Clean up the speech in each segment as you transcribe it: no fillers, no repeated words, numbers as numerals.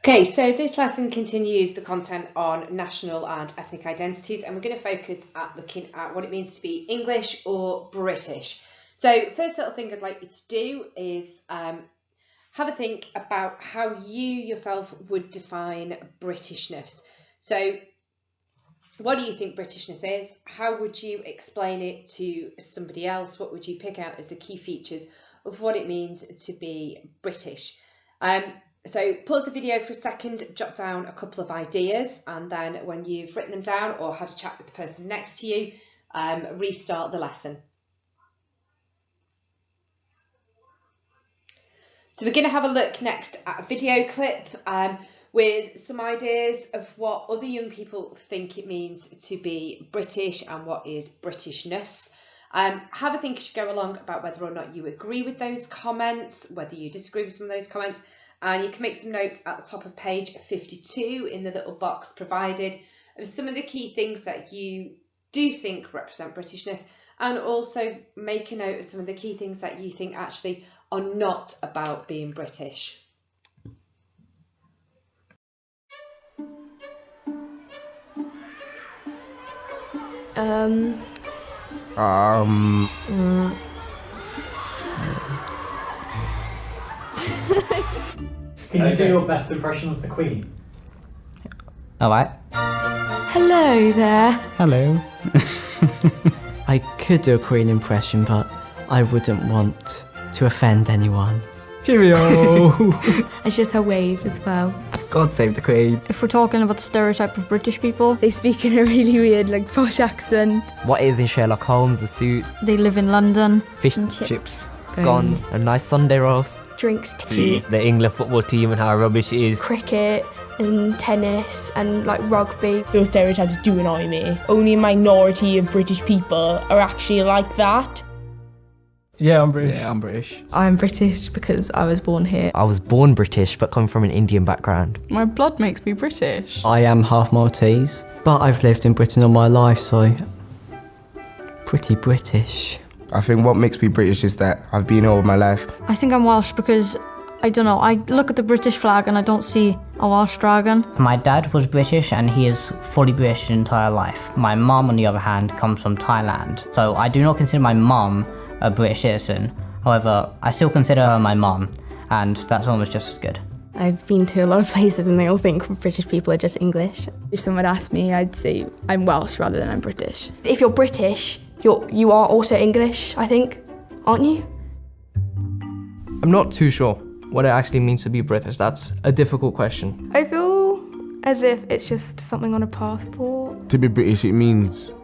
Okay, so this lesson continues the content on national and ethnic identities, and we're going to focus at looking at what it means to be English or British. So first little thing I'd like you to do is have a think about how you yourself would define Britishness. So what do you think Britishness is? How would you explain it to somebody else? What would you pick out as the key features of what it means to be British? So pause the video for a second, jot down a couple of ideas, and then when you've written them down or had a chat with the person next to you, restart the lesson. So we're going to have a look next at a video clip with some ideas of what other young people think it means to be British and what is Britishness. Have a think as you go along about whether or not you agree with those comments, whether you disagree with some of those comments. And you can make some notes at the top of page 52 in the little box provided of some of the key things that you do think represent Britishness, and also make a note of some of the key things that you think actually are not about being British. Can you do your best impression of the Queen? Alright. Hello there. Hello. I could do a Queen impression, but I wouldn't want to offend anyone. Cheerio! It's just her wave as well. God save the Queen. If we're talking about the stereotype of British people, they speak in a really weird, posh accent. What is in Sherlock Holmes? The suits, They live in London. fish and chips, scones, a nice Sunday roast. Drinks tea, The England football team and how rubbish it is. cricket and tennis and rugby. Those stereotypes do annoy me. Only a minority of British people are actually like that. Yeah, I'm British. I'm British. I'm British because I was born here. I was born British but come from an Indian background. My blood makes me British. I am half Maltese, but I've lived in Britain all my life, so pretty British. I think what makes me British is that I've been here all my life. I think I'm Welsh because, I don't know, I look at the British flag and I don't see a Welsh dragon. My dad was British and he is fully British his entire life. My mum, on the other hand, comes from Thailand. So I do not consider my mum a British citizen. However, I still consider her my mum, and that's almost just as good. I've been to a lot of places and they all think British people are just English. If someone asked me, I'd say I'm Welsh rather than I'm British. If you're British, you are also English, I think, aren't you? I'm not too sure what it actually means to be British. That's a difficult question. I feel as if it's just something on a passport. To be British, it means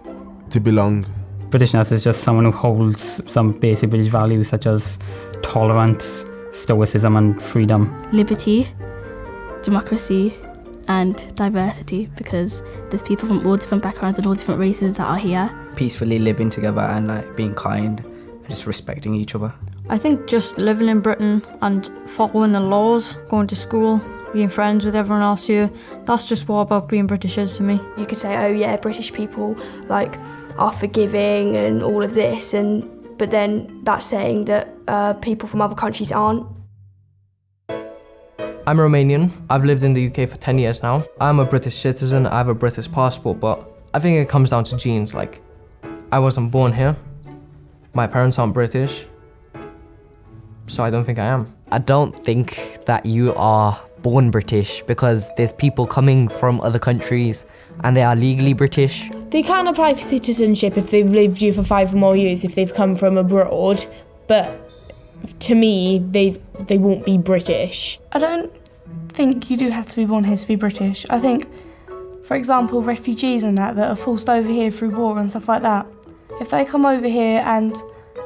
to belong. Britishness is just someone who holds some basic British values such as tolerance, stoicism and freedom. Liberty, democracy, and diversity, because there's people from all different backgrounds and all different races that are here. Peacefully living together and being kind and just respecting each other. I think just living in Britain and following the laws, going to school, being friends with everyone else here, that's just what about being British is to me. You could say, oh yeah, British people are forgiving and all of this, but then that's saying that people from other countries aren't. I'm Romanian. I've lived in the UK for 10 years now. I'm a British citizen. I have a British passport, but I think it comes down to genes. I wasn't born here. My parents aren't British, so I don't think I am. I don't think that you are born British because there's people coming from other countries and they are legally British. They can apply for citizenship if they've lived here for 5 or more years if they've come from abroad, but to me, they won't be British. I don't think you do have to be born here to be British. I think, for example, refugees and that are forced over here through war and stuff like that, if they come over here and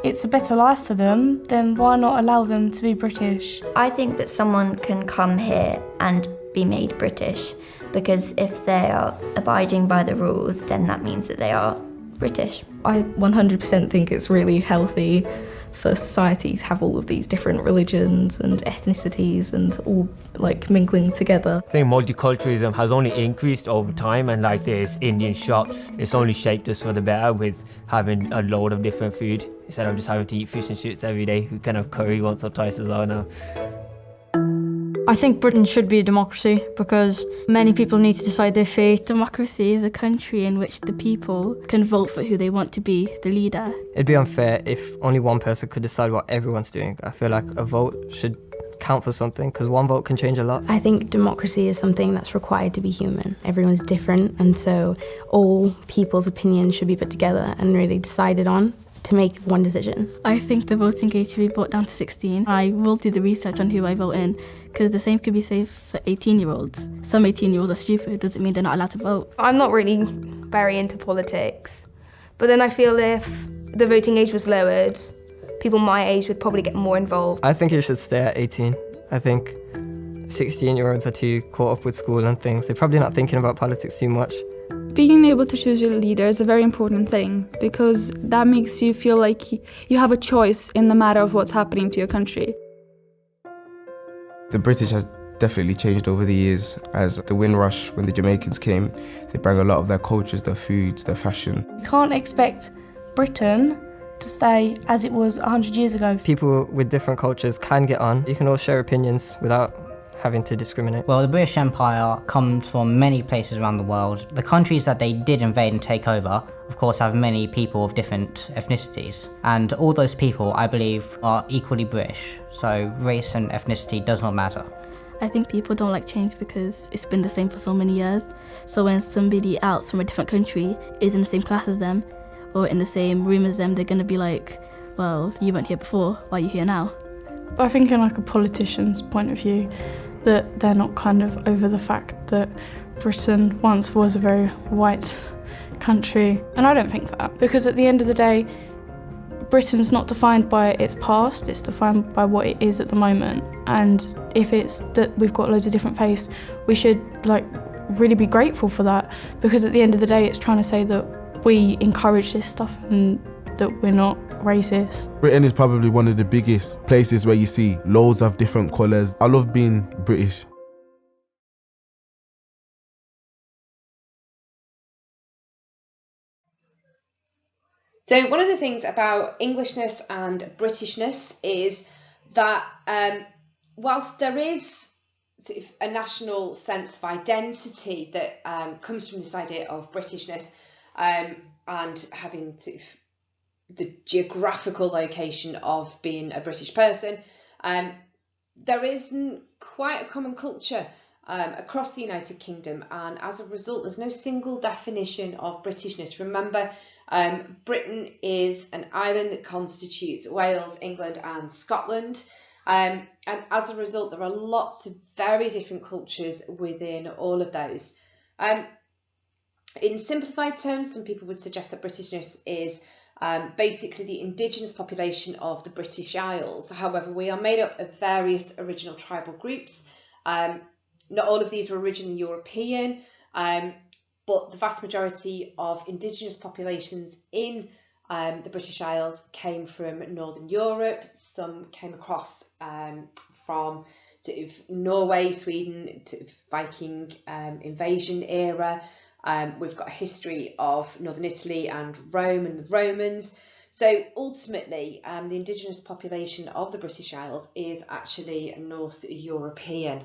it's a better life for them, then why not allow them to be British? I think that someone can come here and be made British, because if they are abiding by the rules, then that means that they are British. I 100% think it's really healthy for society to have all of these different religions and ethnicities and all mingling together. I think multiculturalism has only increased over time, and there's Indian shops, it's only shaped us for the better with having a load of different food instead of just having to eat fish and chips every day. We can have curry once or twice as well now. I think Britain should be a democracy because many people need to decide their fate. Democracy is a country in which the people can vote for who they want to be the leader. It'd be unfair if only one person could decide what everyone's doing. I feel like a vote should count for something because one vote can change a lot. I think democracy is something that's required to be human. Everyone's different, and so all people's opinions should be put together and really decided on to make one decision. I think the voting age should be brought down to 16. I will do the research on who I vote in, because the same could be said for 18-year-olds. Some 18-year-olds are stupid, doesn't mean they're not allowed to vote. I'm not really very into politics, but then I feel if the voting age was lowered, people my age would probably get more involved. I think it should stay at 18. I think 16-year-olds are too caught up with school and things. They're probably not thinking about politics too much. Being able to choose your leader is a very important thing because that makes you feel like you have a choice in the matter of what's happening to your country. The British has definitely changed over the years. As the Windrush, when the Jamaicans came, they brought a lot of their cultures, their foods, their fashion. You can't expect Britain to stay as it was 100 years ago. People with different cultures can get on. You can all share opinions without having to discriminate. Well, the British Empire comes from many places around the world. The countries that they did invade and take over, of course, have many people of different ethnicities. And all those people, I believe, are equally British. So race and ethnicity does not matter. I think people don't like change because it's been the same for so many years. So when somebody else from a different country is in the same class as them or in the same room as them, they're going to be like, well, you weren't here before, why are you here now? I think in like a politician's point of view, that they're not kind of over the fact that Britain once was a very white country. And I don't think that, because at the end of the day, Britain's not defined by its past, it's defined by what it is at the moment. And if it's that we've got loads of different faiths, we should like really be grateful for that, because at the end of the day, it's trying to say that we encourage this stuff and that we're not racist. Britain is probably one of the biggest places where you see loads of different colours. I love being British. So one of the things about Englishness and Britishness is that whilst there is sort of a national sense of identity that comes from this idea of Britishness and having sort of the geographical location of being a British person, there isn't quite a common culture across the United Kingdom, and as a result there's no single definition of Britishness. Remember, Britain is an island that constitutes Wales, England and Scotland, and as a result there are lots of very different cultures within all of those. In simplified terms, some people would suggest that Britishness is basically the indigenous population of the British Isles. However, we are made up of various original tribal groups. Not all of these were originally European, but the vast majority of indigenous populations in the British Isles came from Northern Europe. Some came across from sort of Norway, Sweden, to Viking invasion era. We've got a history of Northern Italy and Rome and the Romans. So ultimately, the indigenous population of the British Isles is actually North European.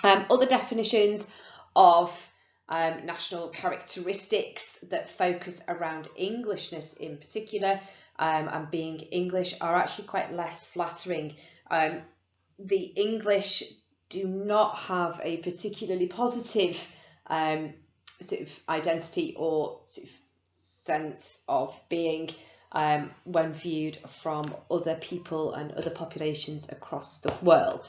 Other definitions of national characteristics that focus around Englishness in particular and being English are actually quite less flattering. The English do not have a particularly positive sort of identity or sort of sense of being when viewed from other people and other populations across the world.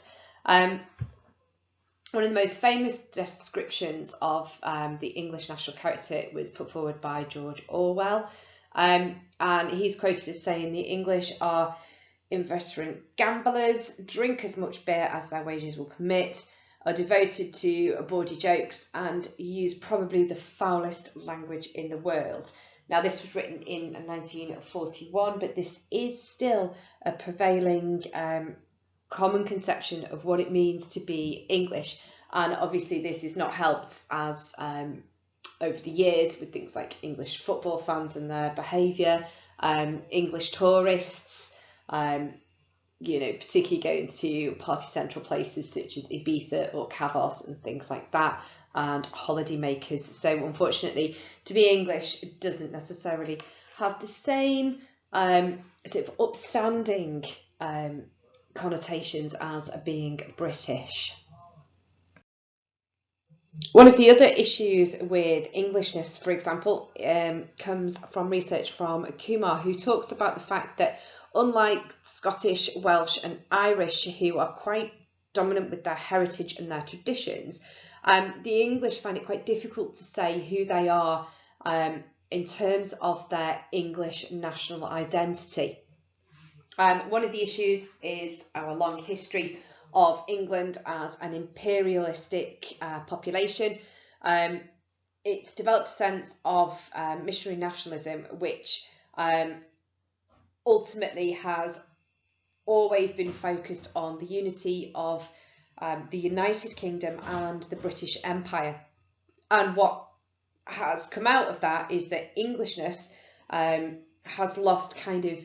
One of the most famous descriptions of the English national character was put forward by George Orwell, and he's quoted as saying the English are inveterate gamblers, drink as much beer as their wages will permit, are devoted to bawdy jokes and use probably the foulest language in the world. Now this was written in 1941, but this is still a prevailing common conception of what it means to be English, and obviously this is not helped as over the years with things like English football fans and their behaviour, English tourists, particularly going to party central places such as Ibiza or Cavos and things like that, and holiday makers. So unfortunately, to be English doesn't necessarily have the same sort of upstanding connotations as being British. One of the other issues with Englishness, for example, comes from research from Kumar, who talks about the fact that unlike Scottish, Welsh and Irish, who are quite dominant with their heritage and their traditions, the English find it quite difficult to say who they are in terms of their English national identity. One of the issues is our long history of England as an imperialistic population. It's developed a sense of missionary nationalism, which ultimately has always been focused on the unity of the United Kingdom and the British Empire. And what has come out of that is that Englishness has lost kind of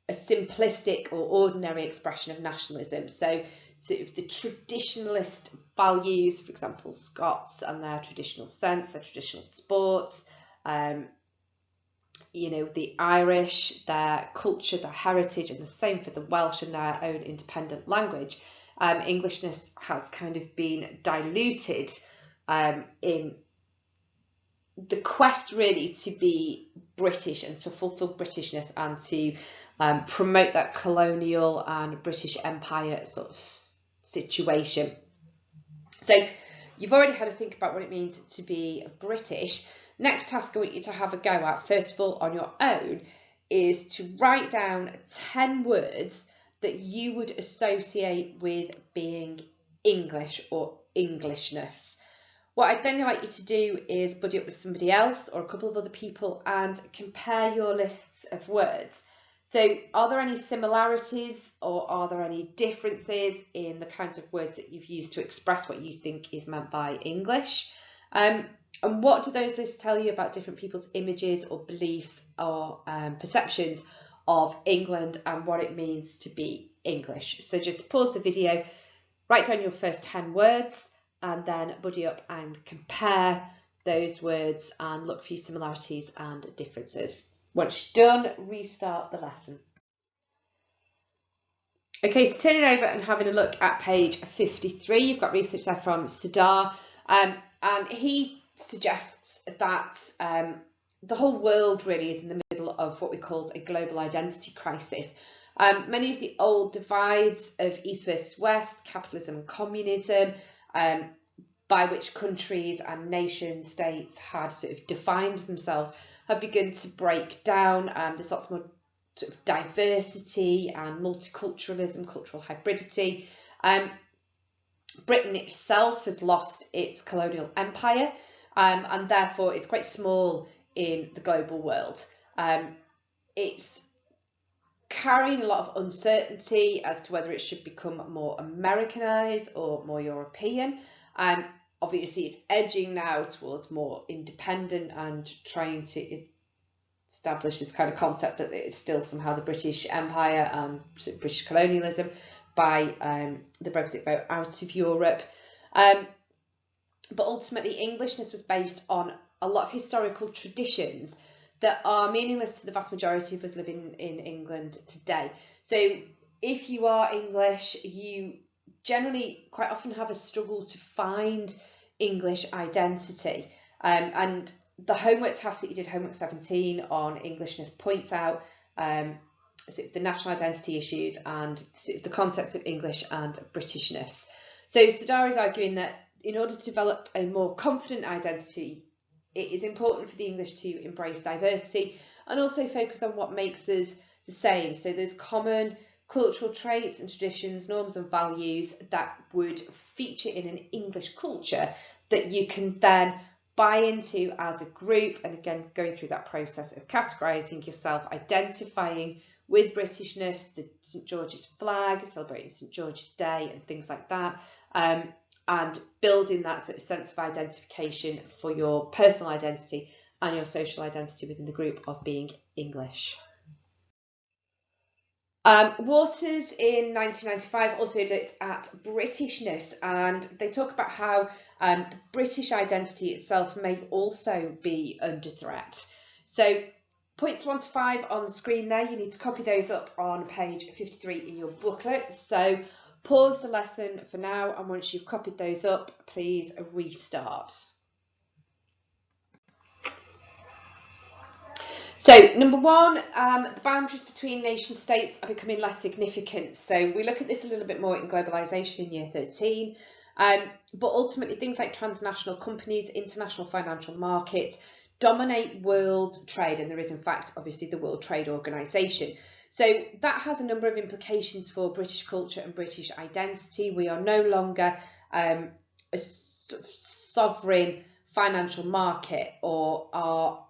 a simplistic or ordinary expression of nationalism. So sort of the traditionalist values, for example, Scots and their traditional sense, their traditional sports, the Irish, their culture, their heritage, and the same for the Welsh and their own independent language. Englishness has kind of been diluted in the quest really to be British and to fulfil Britishness and to promote that colonial and British Empire sort of situation. So you've already had to think about what it means to be British. Next task I want you to have a go at, first of all on your own, is to write down 10 words that you would associate with being English or Englishness. What I'd then like you to do is buddy up with somebody else or a couple of other people and compare your lists of words. So are there any similarities or are there any differences in the kinds of words that you've used to express what you think is meant by English? And what do those lists tell you about different people's images or beliefs or perceptions of England and what it means to be English? So just pause the video, write down your first 10 words, and then buddy up and compare those words and look for similarities and differences. Once you're done, restart the lesson. Okay, so turning over and having a look at page 53, you've got research there from Sardar, and he suggests that the whole world really is in the middle of what we call a global identity crisis. Many of the old divides of East versus West, capitalism and communism, by which countries and nation states had sort of defined themselves, have begun to break down. There's lots more sort of diversity and multiculturalism, cultural hybridity. Britain itself has lost its colonial empire and therefore it's quite small in the global world. It's carrying a lot of uncertainty as to whether it should become more Americanized or more European. Obviously, it's edging now towards more independent and trying to establish this kind of concept that it's still somehow the British Empire and British colonialism by the Brexit vote out of Europe. But ultimately, Englishness was based on a lot of historical traditions that are meaningless to the vast majority of us living in England today. So if you are English, you generally quite often have a struggle to find English identity. And the homework task that you did, homework 17 on Englishness, points out sort of the national identity issues and sort of the concepts of English and Britishness. So Sardar is arguing that in order to develop a more confident identity, it is important for the English to embrace diversity and also focus on what makes us the same. So there's common cultural traits and traditions, norms and values that would feature in an English culture that you can then buy into as a group, and again going through that process of categorising yourself, identifying with Britishness, the St George's flag, celebrating St George's Day and things like that, and building that sort of sense of identification for your personal identity and your social identity within the group of being English. Waters in 1995 also looked at Britishness, and they talk about how the British identity itself may also be under threat. So points 1 to 5 on the screen there, you need to copy those up on page 53 in your booklet. So pause the lesson for now, and once you've copied those up, please restart. So number 1, the boundaries between nation states are becoming less significant. So we look at this a little bit more in globalisation in year 13, but ultimately things like transnational companies, international financial markets dominate world trade, and there is in fact obviously the World Trade Organization. So that has a number of implications for British culture and British identity. We are no longer a sovereign financial market, or our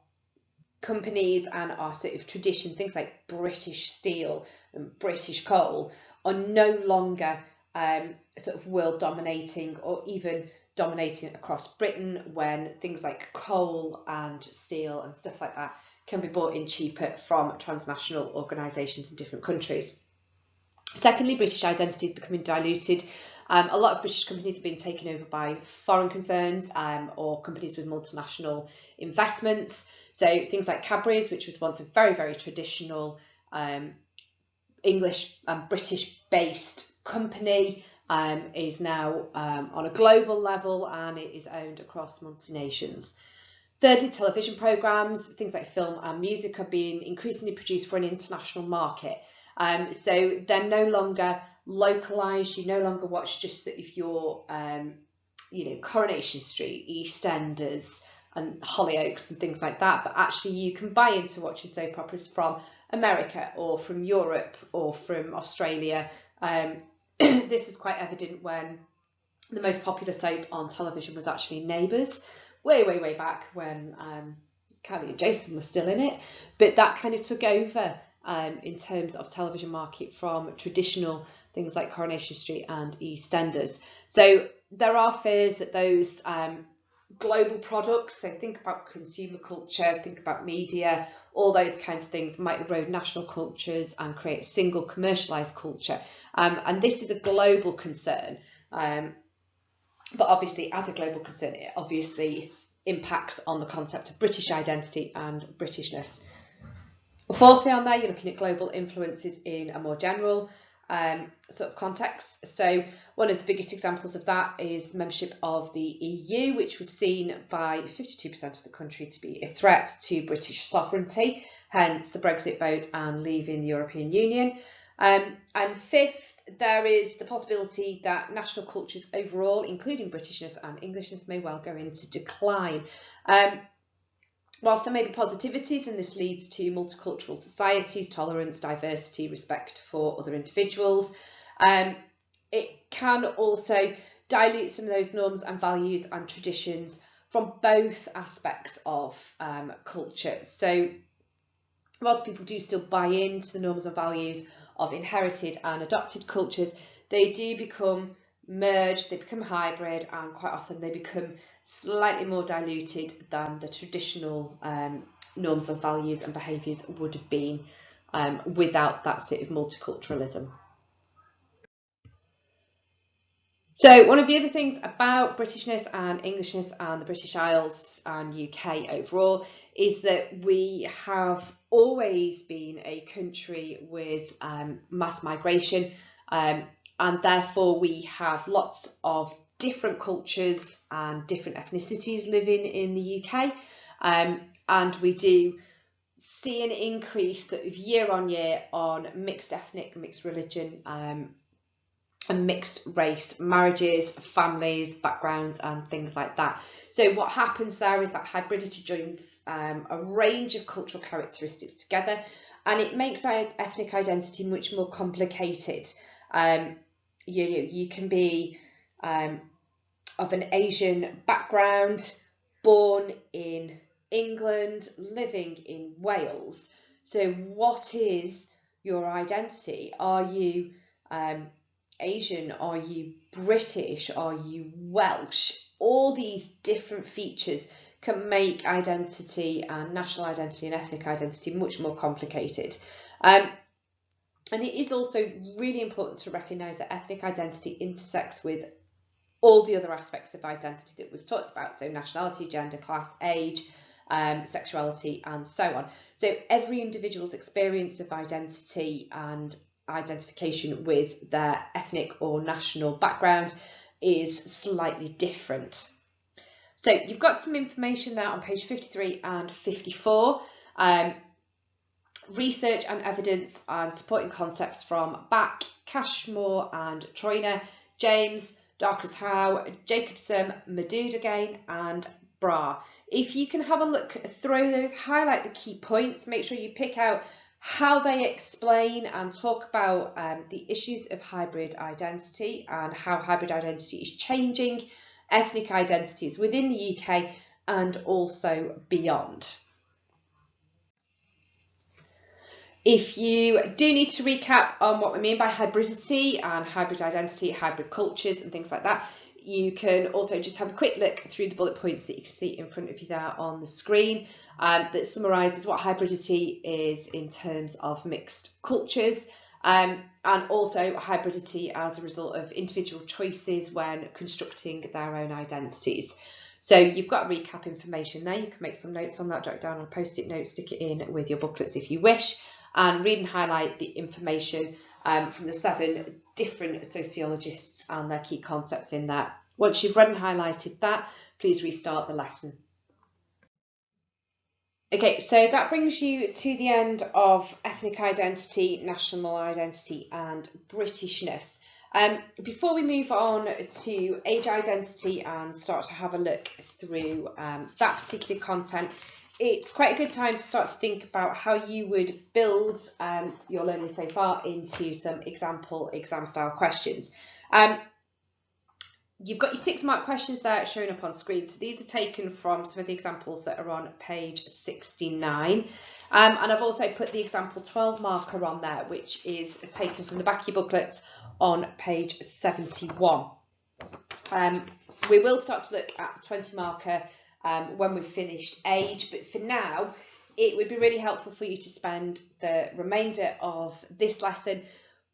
companies and our sort of tradition, things like British steel and British coal, are no longer sort of world dominating or even dominating across Britain, when things like coal and steel and stuff like that can be bought in cheaper from transnational organisations in different countries. Secondly, British identity is becoming diluted. A lot of British companies have been taken over by foreign concerns or companies with multinational investments. So things like Cadbury's, which was once a very, very traditional English and British based company, is now on a global level, and it is owned across multi-nations. Thirdly, television programmes, things like film and music, are being increasingly produced for an international market. So they're no longer localised. You no longer watch just sort of your, Coronation Street, EastEnders and Hollyoaks and things like that, but actually you can buy into watching soap operas from America or from Europe or from Australia. This is quite evident when the most popular soap on television was actually Neighbours, way back when Callie and Jason were still in it, but that kind of took over in terms of television market from traditional things like Coronation Street and EastEnders. So there are fears that those global products, so think about consumer culture, think about media, all those kinds of things, might erode national cultures and create a single commercialised culture. And this is a global concern. But obviously, as a global concern, it obviously impacts on the concept of British identity and Britishness. Fourthly on there, you're looking at global influences in a more general sort of context. So one of the biggest examples of that is membership of the EU, which was seen by 52% of the country to be a threat to British sovereignty, hence the Brexit vote and leaving the European Union. And fifth, there is the possibility that national cultures overall, including Britishness and Englishness, may well go into decline. Whilst there may be positivities, and this leads to multicultural societies, tolerance, diversity, respect for other individuals, it can also dilute some of those norms and values and traditions from both aspects of culture. So whilst people do still buy into the norms and values of inherited and adopted cultures, they do become merged, they become hybrid, and quite often they become slightly more diluted than the traditional norms and values and behaviours would have been without that sort of multiculturalism. So one of the other things about Britishness and Englishness and the British Isles and UK overall is that we have always been a country with mass migration, and therefore we have lots of different cultures and different ethnicities living in the UK, and we do see an increase sort of year on year on mixed ethnic, mixed religion and mixed race marriages, families, backgrounds and things like that. So what happens there is that hybridity joins a range of cultural characteristics together, and it makes our ethnic identity much more complicated. You can be of an Asian background, born in England, living in Wales. So what is your identity? Are you Asian? Are you British? Are you Welsh? All these different features can make identity and national identity and ethnic identity much more complicated. And it is also really important to recognise that ethnic identity intersects with all the other aspects of identity that we've talked about, so nationality, gender, class, age, sexuality, and so on. So every individual's experience of identity and identification with their ethnic or national background is slightly different. So you've got some information there on page 53 and 54. Research and evidence and supporting concepts from Back, Cashmore and Troiner, James, Darkers Howe, Jacobson, Madood again, and Bra. If you can have a look through those, highlight the key points, make sure you pick out how they explain and talk about the issues of hybrid identity and how hybrid identity is changing ethnic identities within the UK and also beyond. If you do need to recap on what we mean by hybridity and hybrid identity, hybrid cultures and things like that, you can also just have a quick look through the bullet points that you can see in front of you there on the screen that summarises what hybridity is in terms of mixed cultures and also hybridity as a result of individual choices when constructing their own identities. So you've got recap information there. You can make some notes on that, jot it down on a post-it note, stick it in with your booklets if you wish, and read and highlight the information from the 7 different sociologists and their key concepts in that. Once you've read and highlighted that, please restart the lesson. Okay, so that brings you to the end of ethnic identity, national identity and Britishness. Before we move on to age identity and start to have a look through that particular content, it's quite a good time to start to think about how you would build your learning so far into some example exam style questions. You've got your 6-mark questions there showing up on screen. So these are taken from some of the examples that are on page 69. And I've also put the example 12 marker on there, which is taken from the back of your booklets on page 71. We will start to look at the 20 marker when we've finished age, but for now it would be really helpful for you to spend the remainder of this lesson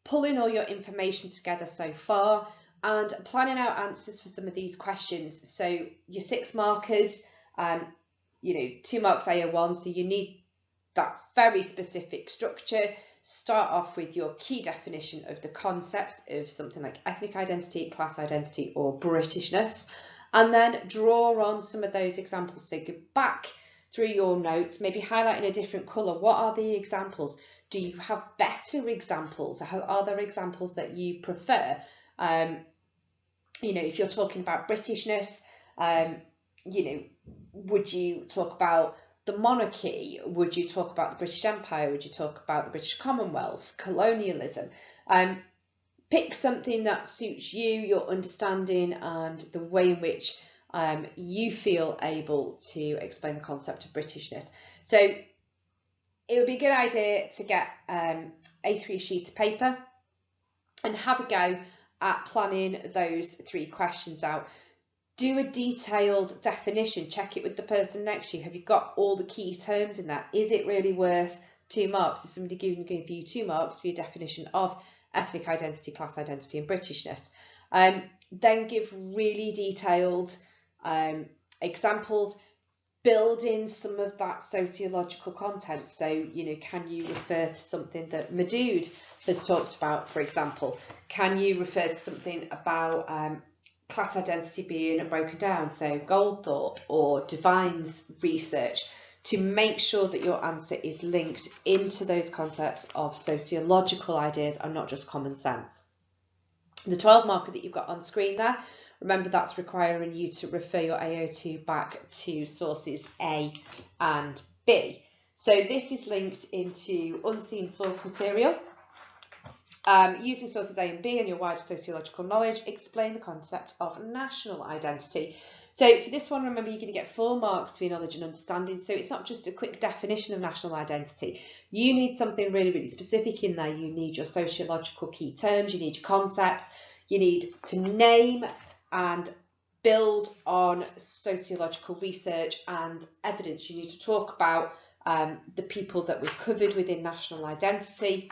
pulling all your information together so far and planning out answers for some of these questions. So your 6 markers, 2 marks AO1, so you need that very specific structure. Start off with your key definition of the concepts of something like ethnic identity, class identity or Britishness, and then draw on some of those examples. So go back through your notes, maybe highlight in a different colour. What are the examples? Do you have better examples? Are there examples that you prefer? If you're talking about Britishness, would you talk about the monarchy? Would you talk about the British Empire? Would you talk about the British Commonwealth, colonialism? Pick something that suits you, your understanding and the way in which you feel able to explain the concept of Britishness. So it would be a good idea to get A3 sheet of paper and have a go at planning those 3 questions out. Do a detailed definition, check it with the person next to you. Have you got all the key terms in that? Is it really worth 2 marks? Is somebody going to give you 2 marks for your definition of ethnic identity, class identity and Britishness? Then give really detailed examples, build in some of that sociological content. So, can you refer to something that Madood has talked about, for example? Can you refer to something about class identity being broken down, so Goldthorpe or Devine's research, to make sure that your answer is linked into those concepts of sociological ideas and not just common sense. The 12 marker that you've got on screen there, remember that's requiring you to refer your AO2 back to sources A and B. So this is linked into unseen source material. Using sources A and B and your wider sociological knowledge, explain the concept of national identity. So for this one, remember you're going to get 4 marks for your knowledge and understanding. So it's not just a quick definition of national identity. You need something really, really specific in there. You need your sociological key terms, you need your concepts, you need to name and build on sociological research and evidence. You need to talk about the people that we've covered within national identity.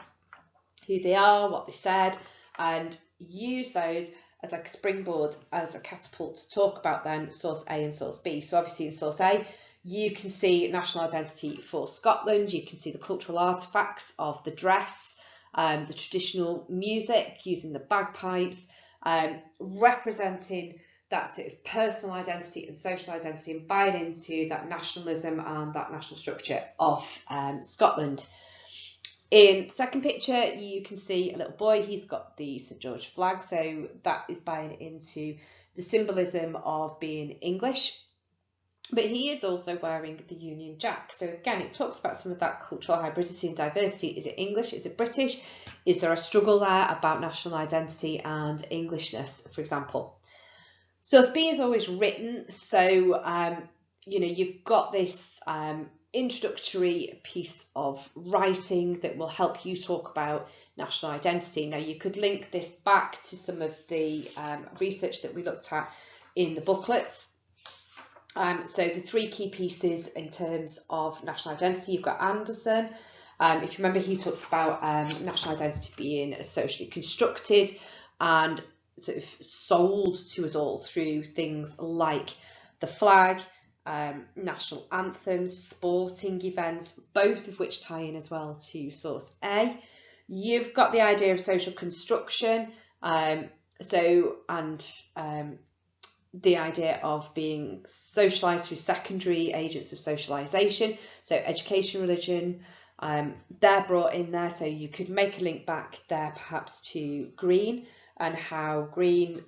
who they are, what they said, and use those as like a springboard, as a catapult to talk about then source A and source B. So obviously in source A, you can see national identity for Scotland, you can see the cultural artefacts of the dress, the traditional music using the bagpipes, representing that sort of personal identity and social identity and buying into that nationalism and that national structure of Scotland. In second picture, you can see a little boy, he's got the St George flag, so that is buying into the symbolism of being English. But he is also wearing the Union Jack. So again, it talks about some of that cultural hybridity and diversity. Is it English? Is it British? Is there a struggle there about national identity and Englishness, for example? Source B is always written. So, you know, you've got this introductory piece of writing that will help you talk about national identity. Now, you could link this back to some of the research that we looked at in the booklets. So the three key pieces in terms of national identity, you've got Anderson. If you remember, he talks about national identity being socially constructed and sort of sold to us all through things like the flag, national anthems, sporting events, both of which tie in as well to source A. You've got the idea of social construction, the idea of being socialised through secondary agents of socialisation, so education, religion, they're brought in there, so you could make a link back there perhaps to Green and how Green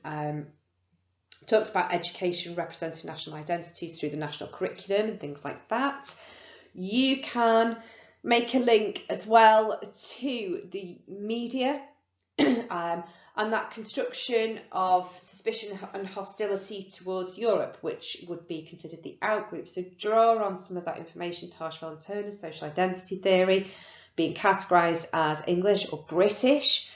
talks about education representing national identities through the national curriculum and things like that. You can make a link as well to the media and that construction of suspicion and hostility towards Europe, which would be considered the outgroup. So draw on some of that information, Tarshville and Turner's social identity theory, being categorised as English or British,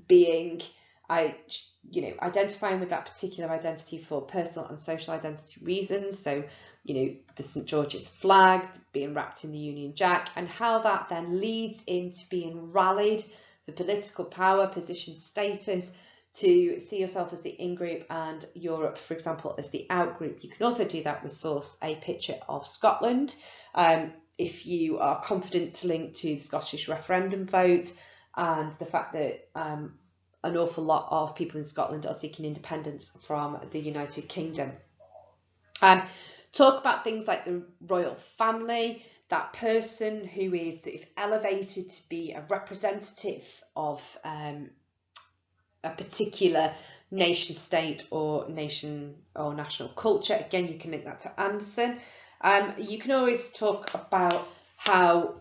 being, identifying with that particular identity for personal and social identity reasons. So, the St George's flag being wrapped in the Union Jack, and how that then leads into being rallied for political power, position, status, to see yourself as the in-group and Europe, for example, as the out-group. You can also do that with source A picture of Scotland. If you are confident to link to the Scottish referendum vote and the fact that an awful lot of people in Scotland are seeking independence from the United Kingdom. Talk about things like the royal family, that person who is sort of elevated to be a representative of a particular nation state or nation or national culture. Again, you can link that to Anderson. You can always talk about how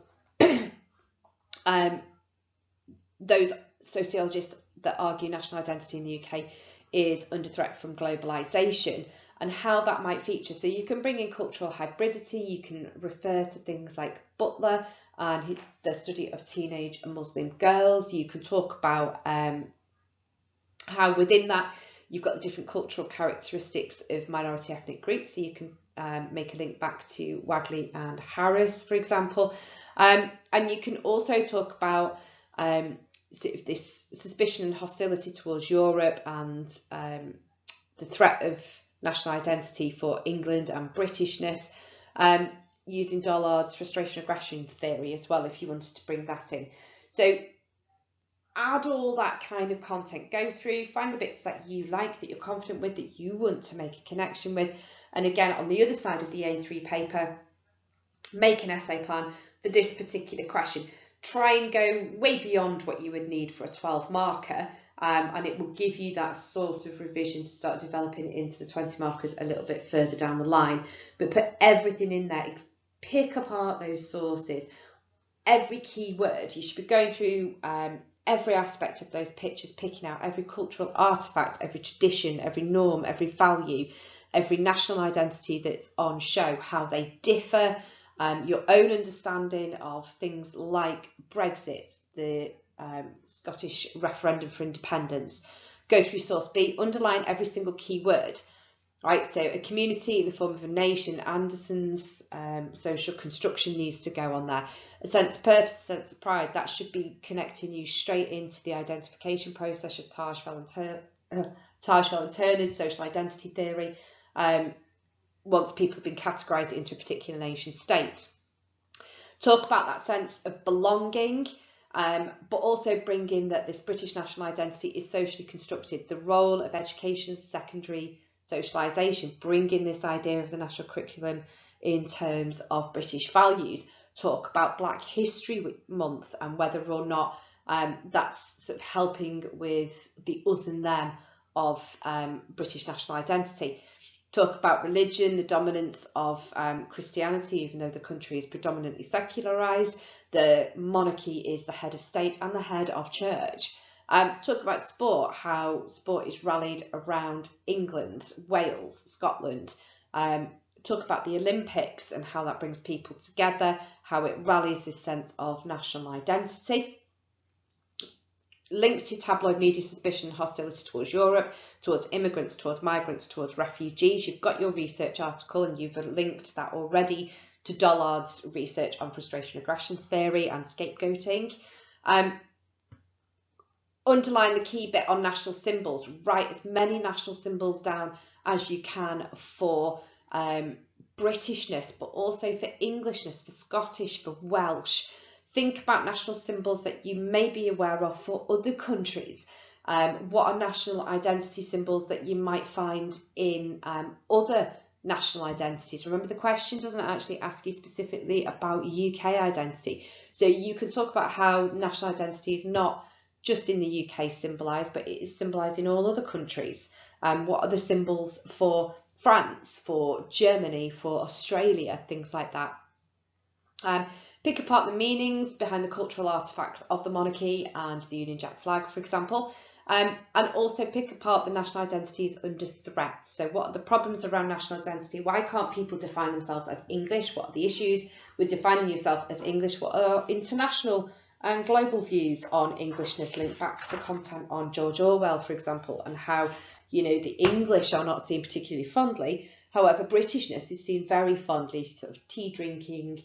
those sociologists that argue national identity in the UK is under threat from globalisation, and how that might feature. So you can bring in cultural hybridity, you can refer to things like Butler and the study of teenage and Muslim girls. You can talk about how within that you've got the different cultural characteristics of minority ethnic groups. So you can make a link back to Wagley and Harris, for example. And you can also talk about sort of this suspicion and hostility towards Europe and the threat of national identity for England and Britishness, using Dollard's frustration aggression theory as well, if you wanted to bring that in. So add all that kind of content, go through, find the bits that you like, that you're confident with, that you want to make a connection with, and again, on the other side of the A3 paper, make an essay plan for this particular question. Try and go way beyond what you would need for a 12 marker, and it will give you that source of revision to start developing into the 20 markers a little bit further down the line. But put everything in there, pick apart those sources, every key word. You should be going through every aspect of those pictures, picking out every cultural artefact, every tradition, every norm, every value, every national identity that's on show, how they differ, your own understanding of things like Brexit, the Scottish referendum for independence. Go through source B, underline every single key word, Right, so a community in the form of a nation, Anderson's social construction needs to go on there. A sense of purpose, a sense of pride, that should be connecting you straight into the identification process of Tajfel and Turner's social identity theory, once people have been categorised into a particular nation state. Talk about that sense of belonging, but also bring in that this British national identity is socially constructed. The role of education as secondary socialisation, bring in this idea of the national curriculum in terms of British values. Talk about Black History Month and whether or not that's sort of helping with the us and them of British national identity. Talk about religion, the dominance of Christianity, even though the country is predominantly secularised. The monarchy is the head of state and the head of church. Talk about sport, how sport is rallied around England, Wales, Scotland. Talk about the Olympics and how that brings people together, how it rallies this sense of national identity. Links to tabloid media suspicion and hostility towards Europe, towards immigrants, towards migrants, towards refugees. You've got your research article and you've linked that already to Dollard's research on frustration aggression theory and scapegoating. Underline the key bit on national symbols. Write as many national symbols down as you can for Britishness, but also for Englishness, for Scottish, for Welsh. Think about national symbols that you may be aware of for other countries. What are national identity symbols that you might find in other national identities? Remember, the question doesn't actually ask you specifically about UK identity. So you can talk about how national identity is not just in the UK symbolised, but it is symbolised in all other countries. What are the symbols for France, for Germany, for Australia, things like that. Pick apart the meanings behind the cultural artefacts of the monarchy and the Union Jack flag, for example, and also pick apart the national identities under threat. So what are the problems around national identity? Why can't people define themselves as English? What are the issues with defining yourself as English? What are international and global views on Englishness? Link back to the content on George Orwell, for example, and how, you know, the English are not seen particularly fondly. However, Britishness is seen very fondly, sort of tea drinking,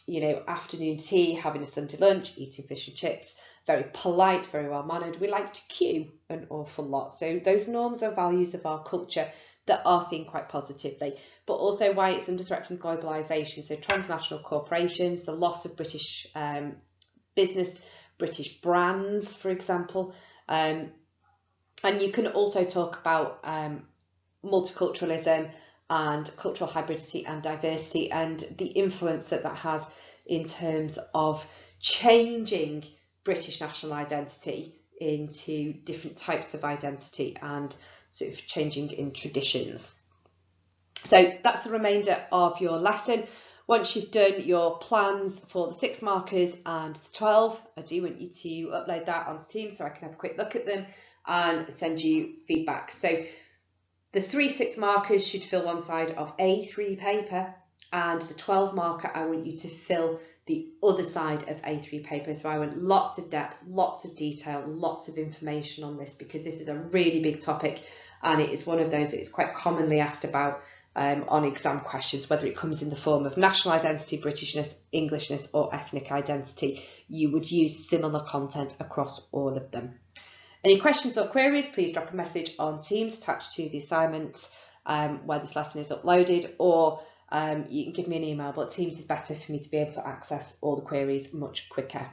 you know, afternoon tea, having a Sunday lunch, eating fish and chips, very polite, very well mannered. We like to queue an awful lot. So those norms and values of our culture that are seen quite positively, but also why it's under threat from globalisation. So transnational corporations, the loss of British business, British brands, for example. And you can also talk about multiculturalism and cultural hybridity and diversity and the influence that that has in terms of changing British national identity into different types of identity and sort of changing in traditions. So that's the remainder of your lesson. Once you've done your plans for the 6 markers and the 12, I do want you to upload that onto Teams so I can have a quick look at them and send you feedback. So the 3 6 markers should fill one side of A3 paper, and the 12 marker, I want you to fill the other side of A3 paper. So I want lots of depth, lots of detail, lots of information on this, because this is a really big topic and it is one of those that is quite commonly asked about on exam questions, whether it comes in the form of national identity, Britishness, Englishness or ethnic identity. You would use similar content across all of them. Any questions or queries, please drop a message on Teams attached to the assignment where this lesson is uploaded, or you can give me an email, but Teams is better for me to be able to access all the queries much quicker.